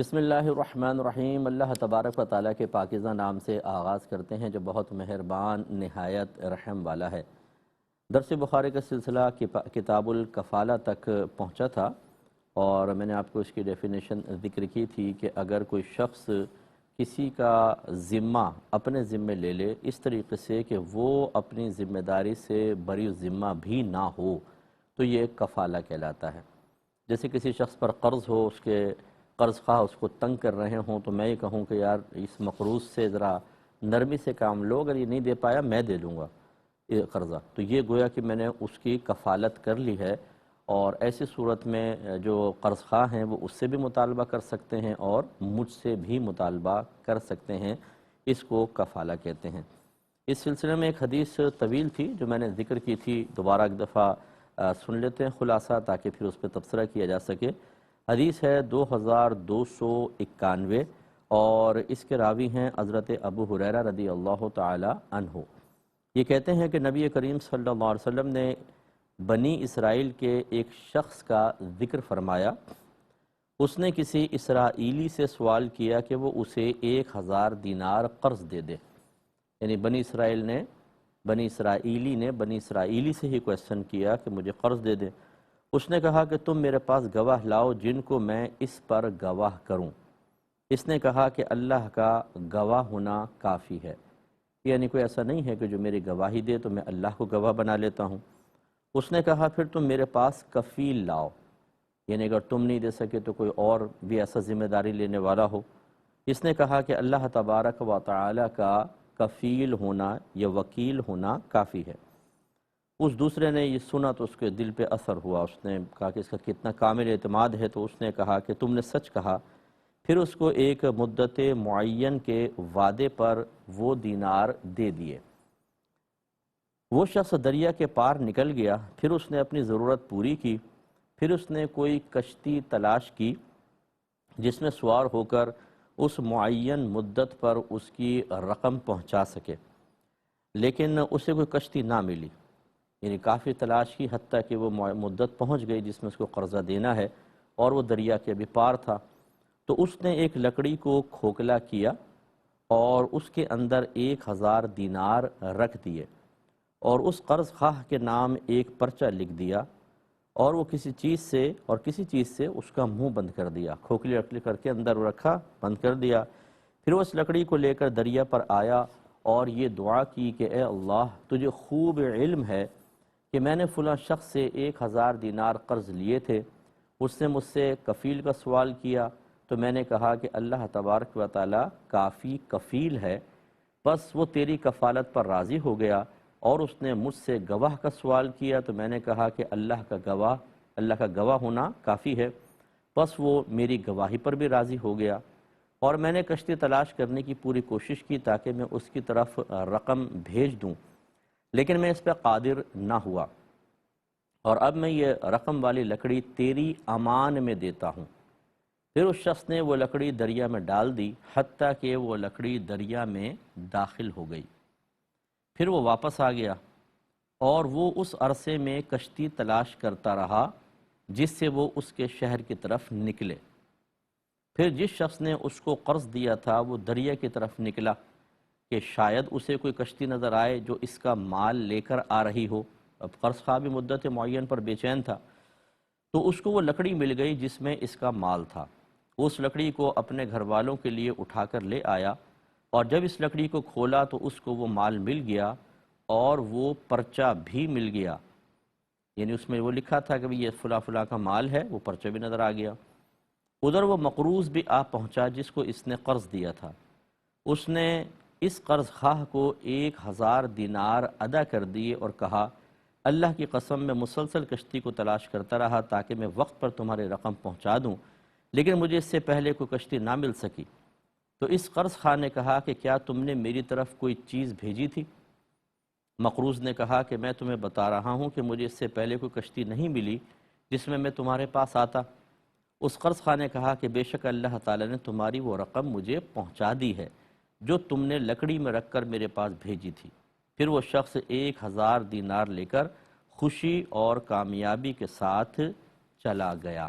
بسم اللہ الرحمن الرحیم۔ اللہ تبارک و تعالیٰ کے پاکیزہ نام سے آغاز کرتے ہیں جو بہت مہربان نہایت رحم والا ہے۔ درس بخاری کا سلسلہ کتاب الکفالہ تک پہنچا تھا اور میں نے آپ کو اس کی ڈیفینیشن ذکر کی تھی کہ اگر کوئی شخص کسی کا ذمہ اپنے ذمے لے لے اس طریقے سے کہ وہ اپنی ذمہ داری سے بری ذمہ بھی نہ ہو تو یہ ایک کفالہ کہلاتا ہے۔ جیسے کسی شخص پر قرض ہو، اس کے قرض خواہ اس کو تنگ کر رہے ہوں تو میں یہ کہوں کہ یار اس مقروض سے ذرا نرمی سے کام لو، اگر یہ نہیں دے پایا میں دے دوں گا یہ قرضہ، تو یہ گویا کہ میں نے اس کی کفالت کر لی ہے۔ اور ایسی صورت میں جو قرض خواہ ہیں وہ اس سے بھی مطالبہ کر سکتے ہیں اور مجھ سے بھی مطالبہ کر سکتے ہیں، اس کو کفالہ کہتے ہیں۔ اس سلسلے میں ایک حدیث طویل تھی جو میں نے ذکر کی تھی، دوبارہ ایک دفعہ سن لیتے ہیں خلاصہ تاکہ پھر اس پہ تبصرہ کیا جا سکے۔ حدیث ہے 2291 اور اس کے راوی ہیں حضرت ابو ہریرہ رضی اللہ تعالی عنہ۔ یہ کہتے ہیں کہ نبی کریم صلی اللہ علیہ وسلم نے بنی اسرائیل کے ایک شخص کا ذکر فرمایا۔ اس نے کسی اسرائیلی سے سوال کیا کہ وہ اسے 1000 دینار قرض دے دے، یعنی بنی اسرائیلی سے ہی کویسچن کیا کہ مجھے قرض دے دے۔ اس نے کہا کہ تم میرے پاس گواہ لاؤ جن کو میں اس پر گواہ کروں۔ اس نے کہا کہ اللہ کا گواہ ہونا کافی ہے، یعنی کوئی ایسا نہیں ہے کہ جو میری گواہی دے تو میں اللہ کو گواہ بنا لیتا ہوں۔ اس نے کہا پھر تم میرے پاس کفیل لاؤ، یعنی اگر تم نہیں دے سکے تو کوئی اور بھی ایسا ذمہ داری لینے والا ہو۔ اس نے کہا کہ اللہ تبارک و تعالی کا کفیل ہونا یا وکیل ہونا کافی ہے۔ اس دوسرے نے یہ سنا تو اس کے دل پہ اثر ہوا، اس نے کہا کہ اس کا کتنا کامل اعتماد ہے، تو اس نے کہا کہ تم نے سچ کہا۔ پھر اس کو ایک مدت معین کے وعدے پر وہ دینار دے دیے۔ وہ شخص دریا کے پار نکل گیا، پھر اس نے اپنی ضرورت پوری کی، پھر اس نے کوئی کشتی تلاش کی جس میں سوار ہو کر اس معین مدت پر اس کی رقم پہنچا سکے، لیکن اسے کوئی کشتی نہ ملی، یعنی کافی تلاش کی حتیٰ کہ وہ مدت پہنچ گئی جس میں اس کو قرضہ دینا ہے اور وہ دریا کے بھی پار تھا۔ تو اس نے ایک لکڑی کو کھوکھلا کیا اور اس کے اندر 1000 دینار رکھ دیے اور اس قرض خواہ کے نام ایک پرچہ لکھ دیا اور وہ کسی چیز سے اس کا منہ بند کر دیا، کھوکھلی لکڑی کر کے اندر رکھا، بند کر دیا۔ پھر وہ اس لکڑی کو لے کر دریا پر آیا اور یہ دعا کی کہ اے اللہ تجھے خوب علم ہے کہ میں نے فلاں شخص سے 1000 دینار قرض لیے تھے، اس نے مجھ سے کفیل کا سوال کیا تو میں نے کہا کہ اللہ تبارک و تعالی کافی کفیل ہے، بس وہ تیری کفالت پر راضی ہو گیا۔ اور اس نے مجھ سے گواہ کا سوال کیا تو میں نے کہا کہ اللہ کا گواہ ہونا کافی ہے، بس وہ میری گواہی پر بھی راضی ہو گیا۔ اور میں نے کشتی تلاش کرنے کی پوری کوشش کی تاکہ میں اس کی طرف رقم بھیج دوں، لیکن میں اس پہ قادر نہ ہوا، اور اب میں یہ رقم والی لکڑی تیری امان میں دیتا ہوں۔ پھر اس شخص نے وہ لکڑی دریا میں ڈال دی حتیٰ کہ وہ لکڑی دریا میں داخل ہو گئی۔ پھر وہ واپس آ گیا اور وہ اس عرصے میں کشتی تلاش کرتا رہا جس سے وہ اس کے شہر کی طرف نکلے۔ پھر جس شخص نے اس کو قرض دیا تھا وہ دریا کی طرف نکلا کہ شاید اسے کوئی کشتی نظر آئے جو اس کا مال لے کر آ رہی ہو۔ اب قرض خواہ بھی مدت معین پر بے چین تھا، تو اس کو وہ لکڑی مل گئی جس میں اس کا مال تھا۔ اس لکڑی کو اپنے گھر والوں کے لیے اٹھا کر لے آیا، اور جب اس لکڑی کو کھولا تو اس کو وہ مال مل گیا اور وہ پرچہ بھی مل گیا، یعنی اس میں وہ لکھا تھا کہ یہ فلاں فلاں کا مال ہے، وہ پرچہ بھی نظر آ گیا۔ ادھر وہ مقروض بھی آ پہنچا جس کو اس نے قرض دیا تھا، اس نے اس قرض خواہ کو 1000 دینار ادا کر دیے اور کہا اللہ کی قسم میں مسلسل کشتی کو تلاش کرتا رہا تاکہ میں وقت پر تمہاری رقم پہنچا دوں، لیکن مجھے اس سے پہلے کوئی کشتی نہ مل سکی۔ تو اس قرض خواہ نے کہا کہ کیا تم نے میری طرف کوئی چیز بھیجی تھی؟ مقروض نے کہا کہ میں تمہیں بتا رہا ہوں کہ مجھے اس سے پہلے کوئی کشتی نہیں ملی جس میں تمہارے پاس آتا۔ اس قرض خواہ نے کہا کہ بے شک اللہ تعالیٰ نے تمہاری وہ رقم مجھے پہنچا دی ہے جو تم نے لکڑی میں رکھ کر میرے پاس بھیجی تھی۔ پھر وہ شخص 1000 دینار لے کر خوشی اور کامیابی کے ساتھ چلا گیا۔